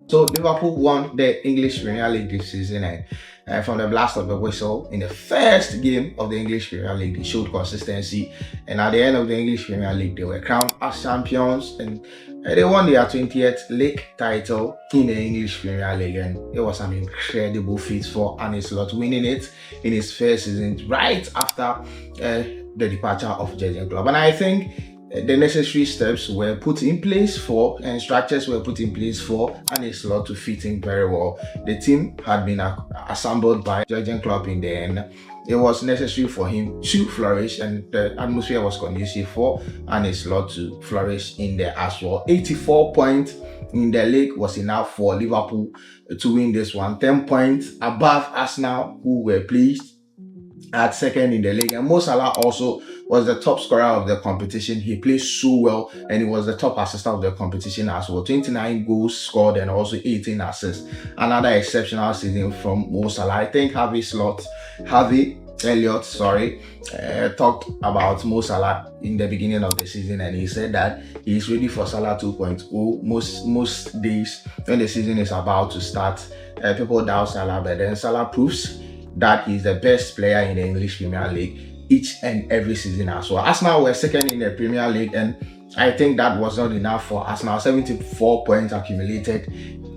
So Liverpool won the English Premier League this season, and from the blast of the whistle in the first game of the English Premier League, they showed consistency. And at the end of the English Premier League, they were crowned as champions, and they won their 20th league title in the English Premier League. And it was an incredible feat for Arne Slot, winning it in his first season right after the departure of Jurgen Klopp. And I think the necessary steps were put in place for, and structures were put in place for Arne Slot to fit in very well. The team had been assembled by Jurgen Klopp in the end. It was necessary for him to flourish, and the atmosphere was conducive for Arne Slot to flourish in there as well. 84 points in the league was enough for Liverpool to win this one. 10 points above Arsenal, who were pleased at second in the league. And Mo Salah also was the top scorer of the competition. He played so well, and he was the top assister of the competition as well. 29 goals scored and also 18 assists. Another exceptional season from Mo Salah. I think Harvey Elliott, talked about Mo Salah in the beginning of the season, and he said that he's ready for Salah 2.0. Most days when the season is about to start, people doubt Salah, but then Salah proves that he's the best player in the English Premier League each and every season as well. Arsenal were second in the Premier League, and I think that was not enough for Arsenal. 74 points accumulated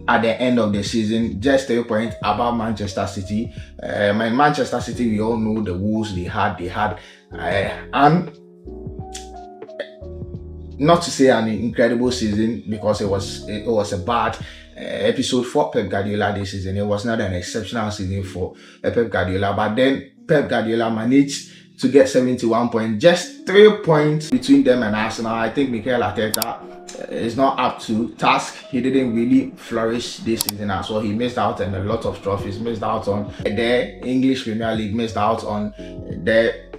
at the end of the season, just 3 points above Manchester City. Manchester City, we all know the woes they had, and not to say an incredible season, because it was a bad episode for Pep Guardiola this season. It was not an exceptional season for Pep Guardiola, but then Pep Guardiola managed to get 71 points, just 3 points between them and Arsenal. I think Mikel Arteta is not up to task. He didn't really flourish this season as well. He missed out on a lot of trophies, missed out on the English Premier League, missed out on the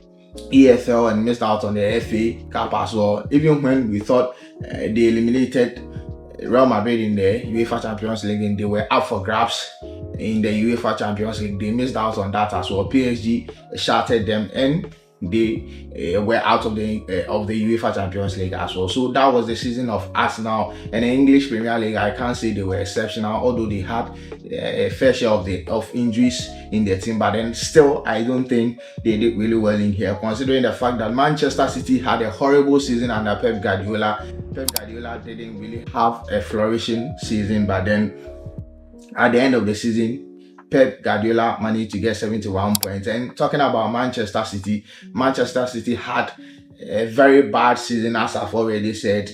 EFL, and missed out on the FA Cup as well. Even when we thought they eliminated Real Madrid in the UEFA Champions League and they were up for grabs in the UEFA Champions League, they missed out on that as well. PSG shattered them, and they were out of the UEFA Champions League as well. So that was the season of Arsenal. And the English Premier League, I can't say they were exceptional, although they had a fair share of injuries in their team, but then still I don't think they did really well in here, considering the fact that Manchester City had a horrible season under Pep Guardiola. Pep Guardiola didn't really have a flourishing season, but then at the end of the season, Pep Guardiola managed to get 71 points. And talking about Manchester City had a very bad season, as I've already said.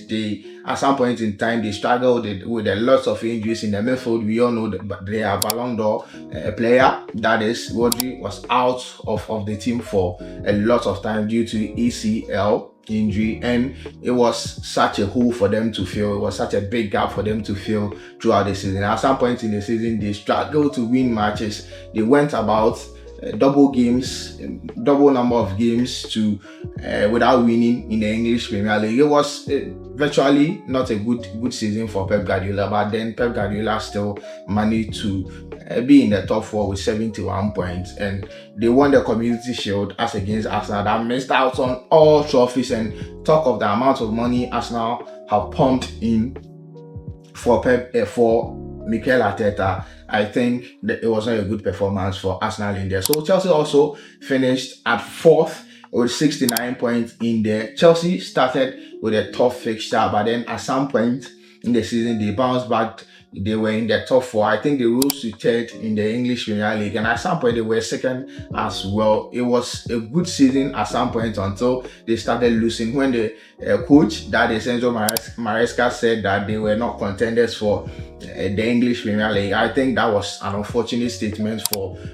At some point in time, they struggled with a lot of injuries in the midfield. We all know that they are Ballon d'Or player, that is, Rodri, was out of the team for a lot of time due to ACL injury, and it was such a hole for them to fill. It was such a big gap for them to fill throughout the season. At some point in the season, they struggled to win matches. They went about double number of games to without winning in the English Premier League. It was virtually not a good season for Pep Guardiola, but then Pep Guardiola still managed to be in the top 4 with 71 points, and they won the Community Shield as against Arsenal that missed out on all trophies. And talk of the amount of money Arsenal have pumped in for Mikel Arteta, I think that it was not a good performance for Arsenal in there. So Chelsea also finished at 4th with 69 points in there. Chelsea started with a tough fixture, but then at some point in the season they bounced back. They were in the top 4. I think they rose to 3rd in the English Premier League, and at some point they were 2nd as well. It was a good season at some point until they started losing, when the coach, that is Enzo Maresca, said that they were not contenders for the English Premier League. I think that was an unfortunate statement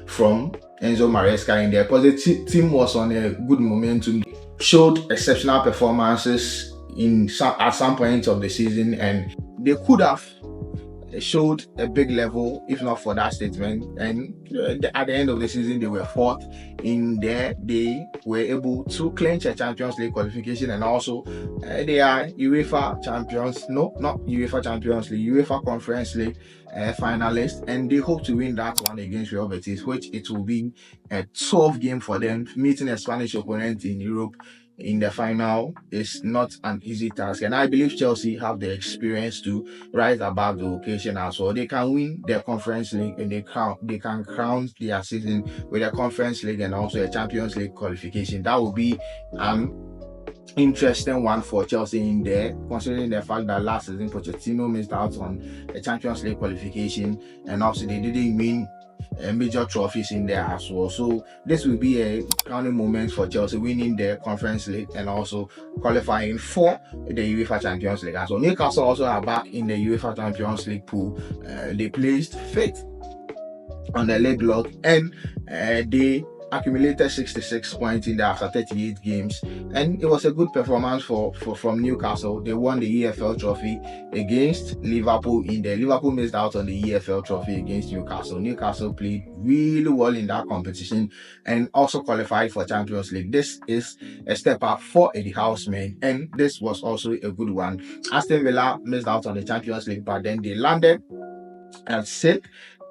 from Enzo Maresca in there, because the team was on a good momentum, showed exceptional performances at some point of the season, and they could have showed a big level if not for that statement. And at the end of the season, they were 4th in there. They were able to clinch a Champions League qualification, and also they are UEFA champions. No, not UEFA Champions League, UEFA Conference League finalists, and they hope to win that one against Real Betis, which it will be a 12 game for them, meeting a Spanish opponent in Europe in the final is not an easy task, and I believe Chelsea have the experience to rise above the occasion as well. They can win their Conference League, and they can crown their season with a Conference League and also a Champions League qualification. That would be interesting one for Chelsea in there, considering the fact that last season Pochettino missed out on a Champions League qualification, and also they didn't win major trophies in there as well. So this will be a crowning moment for Chelsea, winning the Conference League and also qualifying for the UEFA Champions League as well. Newcastle also are back in the UEFA Champions League pool. They placed fifth on the league log, and they accumulated 66 points in there after 38 games, and it was a good performance from Newcastle. They won the EFL trophy against Liverpool in there. Liverpool missed out on the EFL trophy against Newcastle. Newcastle played really well in that competition and also qualified for Champions League. This is a step up for Eddie Houseman, and this was also a good one. Aston Villa missed out on the Champions League, but then they landed at sixth,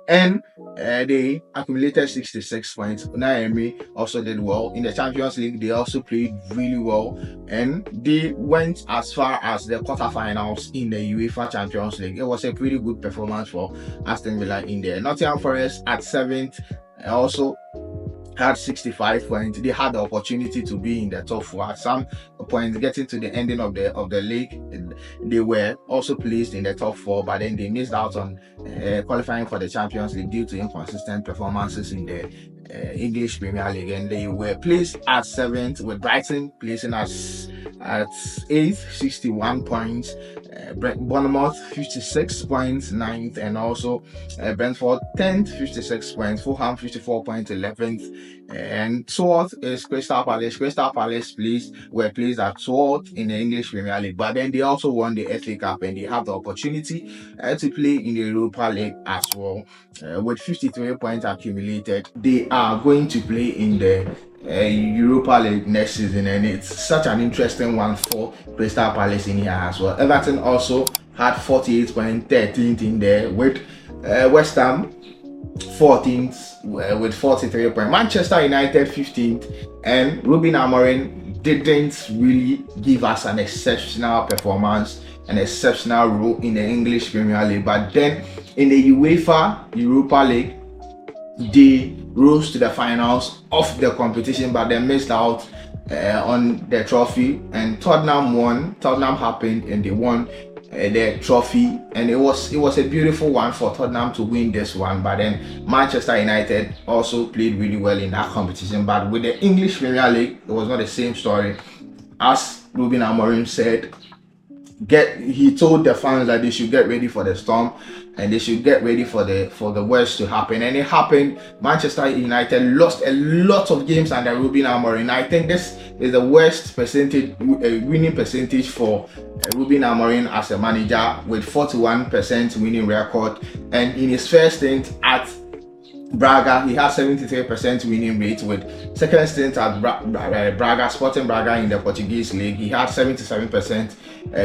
and they accumulated 66 points. Unai Emery also did well in the Champions League. They also played really well, and they went as far as the quarterfinals in the UEFA Champions League. It was a pretty good performance for Aston Villa in there. Nottingham Forest at 7th also had 65 points. They had the opportunity to be in the top 4 at some point, getting to the ending of the league. They were also placed in the top 4, but then they missed out on qualifying for the Champions League due to inconsistent performances in the English Premier League, and they were placed at 7th, with Brighton placing at 8th, 61 points. Bournemouth 56 points, 9th, and also Brentford 10th, 56 points. Fulham 54 points, 11th, and 12th is Crystal Palace. Crystal Palace were placed at 12th in the English Premier League, but then they also won the FA Cup, and they have the opportunity to play in the Europa League as well. With 53 points accumulated, they are going to play in the Europa League next season, and it's such an interesting one for Crystal Palace in here as well. Everton also had 48 points, 13th in there, with West Ham 14th with 43 points. Manchester United 15th, and Ruben Amorim didn't really give us an exceptional performance, an exceptional role in the English Premier League, but then in the UEFA Europa League they rose to the finals of the competition, but they missed out on the trophy, and Tottenham won. Tottenham happened and they won the trophy, and it was a beautiful one for Tottenham to win this one. But then Manchester United also played really well in that competition, but with the English Premier League it was not the same story. As Ruben Amorim said, he told the fans that they should get ready for the storm, and they should get ready for the worst to happen, and it happened. Manchester United lost a lot of games under Ruben Amorim. I think this is the worst winning percentage for Ruben Amorim as a manager, with 41% winning record, and in his first stint at Braga, he had 73% winning rate. With second stint at Braga, Sporting Braga in the Portuguese league, he had 77%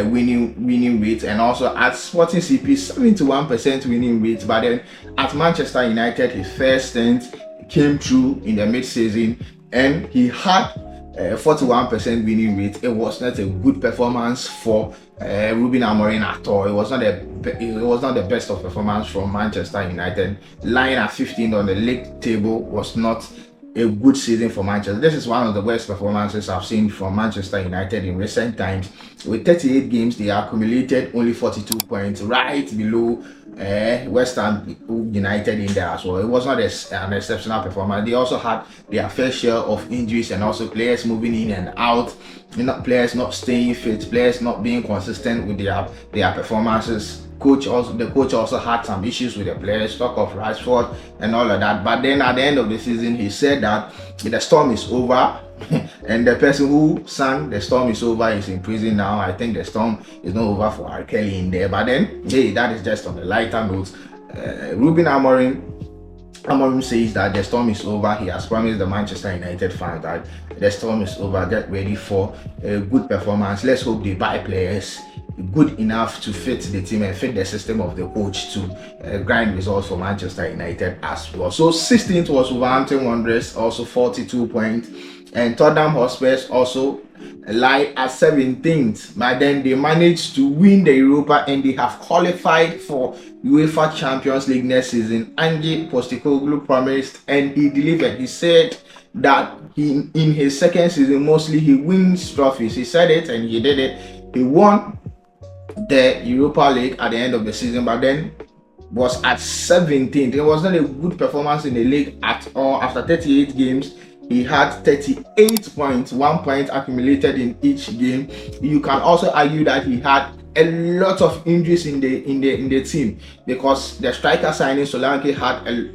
winning rate, and also at Sporting CP 71% winning rate. But then at Manchester United, his first stint came through in the mid-season, and he had 41% winning rate. It was not a good performance for Ruben Amorim at all. It was not the best of performance from Manchester United. Lying at 15th on the league table was not a good season for Manchester. This is one of the worst performances I've seen from Manchester United in recent times. With 38 games, they accumulated only 42 points, right below West Ham United in there as well. It was not an exceptional performance. They also had their fair share of injuries, and also players moving in and out, players not staying fit, players not being consistent with their performances. The coach also had some issues with the players, talk of Rashford and all of that. But then at the end of the season, he said that the storm is over, and the person who sang "The Storm is Over" is in prison now. I think the storm is not over for R. Kelly in there. But then, hey, that is just on the lighter note. Ruben Amorim says that the storm is over. He has promised the Manchester United fans that the storm is over. Get ready for a good performance. Let's hope they buy players good enough to fit the team and fit the system of the coach to grind results for Manchester United as well. So 16th was Wolverhampton Wanderers, also 42 points. and Tottenham Hotspurs also lie at 17th, but then they managed to win the Europa and they have qualified for UEFA Champions League next season. Ange Postecoglou promised and he delivered. He said that in his second season, mostly he wins trophies. He said it and he did it. He won the Europa League at the end of the season, but then was at 17th. It was not a good performance in the league at all. After 38 games, he had 38 points, 1 point accumulated in each game. You can also argue that he had a lot of injuries in the team, because the striker signing Solanke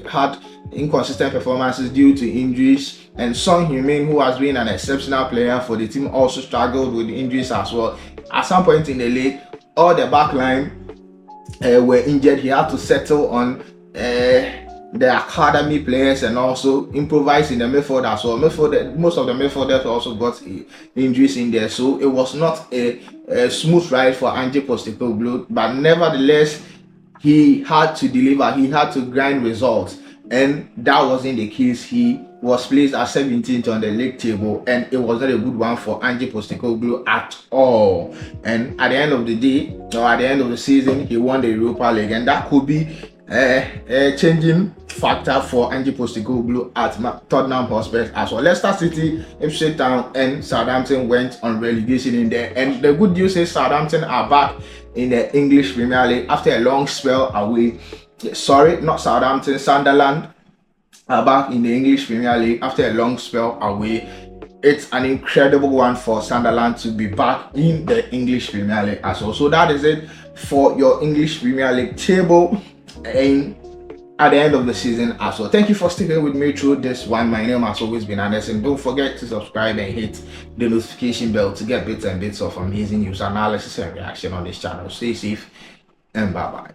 had inconsistent performances due to injuries, and Son Heung-min, who has been an exceptional player for the team, also struggled with injuries as well. At some point in the league, all the back line were injured. He had to settle on the academy players and also improvise in the midfield as well. Most of the midfielders also got injuries in there, so it was not a smooth ride for Ange Postecoglou, but nevertheless he had to deliver. He had to grind results, and that wasn't the case. He was placed at 17th on the league table, and it was not a good one for Ange Postecoglou at all. And at the end of the day, or at the end of the season, he won the Europa League, and that could be a changing factor for Ange Postecoglou at Tottenham Hotspur as well. Leicester City, Ipswich Town, and Southampton went on relegation in there. And the good news is Southampton are back in the English Premier League after a long spell away. Sorry, not Southampton, Sunderland are back in the English Premier League after a long spell away. It's an incredible one for Sunderland to be back in the English Premier League as well. So that is it for your English Premier League table and at the end of the season as well. Thank you for sticking with me through this one. My name has always been Anderson. Don't forget to subscribe and hit the notification bell to get bits and bits of amazing news, analysis, and reaction on this channel. Stay safe and bye bye.